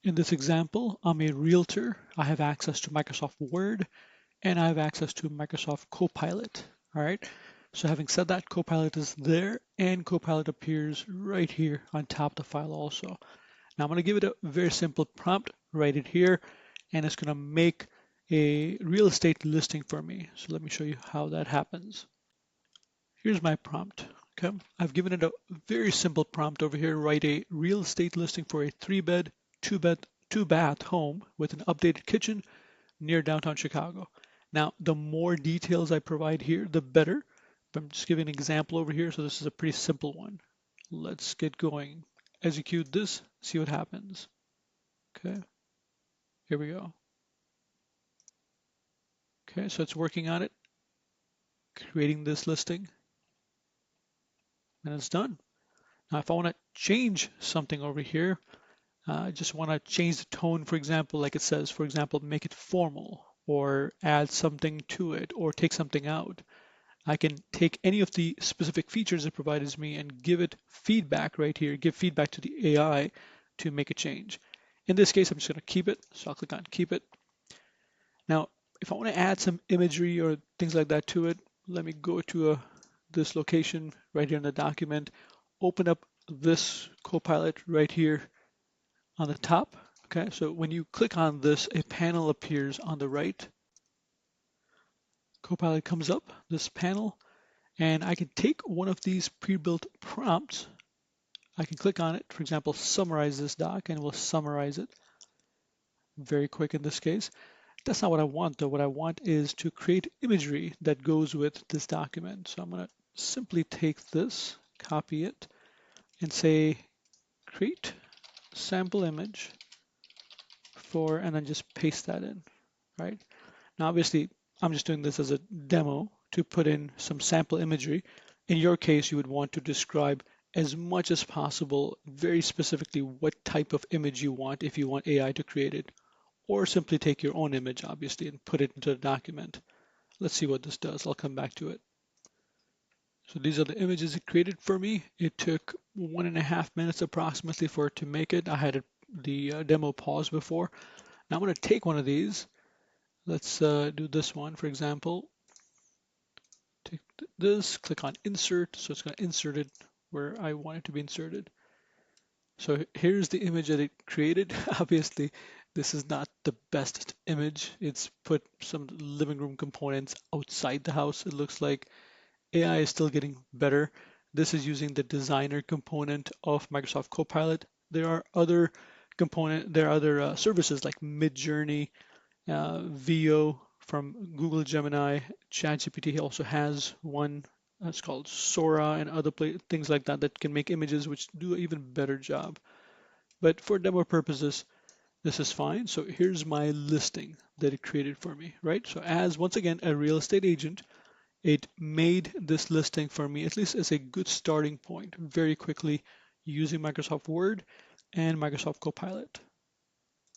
In this example, I'm a realtor. I have access to Microsoft Word and I have access to Microsoft Copilot. All right. So having said that, Copilot is there and Copilot appears right here on top of the file also. Now I'm going to give it a very simple prompt, write it here, and it's going to make a real estate listing for me. So let me show you how that happens. Here's my prompt. Okay, I've given it a very simple prompt over here. Write a real estate listing for a 3-bed, 2-bath home with an updated kitchen near downtown Chicago. Now, the more details I provide here, the better. But I'm just giving an example over here, so this is a pretty simple one. Let's get going. Execute this, see what happens. Okay, here we go. Okay, so it's working on it, creating this listing, and it's done. Now, if I want to change something over here, I just want to change the tone, for example, like it says, for example, make it formal or add something to it or take something out. I can take any of the specific features it provides me and give it feedback right here, give feedback to the AI to make a change. In this case, I'm just going to keep it. So I'll click on keep it. Now, if I want to add some imagery or things like that to it, let me go to this location right here in the document, open up this Copilot right here on the top. Okay, so when you click on this, a panel appears on the right. Copilot comes up, this panel, and I can take one of these pre-built prompts. I can click on it, for example, summarize this doc, and it will summarize it. Very quick in this case. That's not what I want though. What I want is to create imagery that goes with this document. So I'm going to simply take this, copy it, and say create sample image for, and then just paste that in, right? Now obviously I'm just doing this as a demo to put in some sample imagery. In your case, you would want to describe as much as possible, very specifically what type of image you want if you want AI to create it, or simply take your own image, obviously, and put it into the document. Let's see what this does. I'll come back to it. So these are the images it created for me. It took 1.5 minutes approximately for it to make it. I had the demo pause before. Now I'm going to take one of these. Let's do this one, for example. Take this, click on insert. So it's going to insert it where I want it to be inserted. So here's the image that it created. Obviously, this is not the best image. It's put some living room components outside the house. It looks like AI is still getting better. This is using the designer component of Microsoft Copilot. There are other services like Midjourney, VO from Google Gemini. ChatGPT also has one. It's called Sora and other things like that that can make images which do an even better job. But for demo purposes, this is fine. So here's my listing that it created for me, right? So as once again a real estate agent, it made this listing for me, at least as a good starting point, very quickly using Microsoft Word and Microsoft Copilot.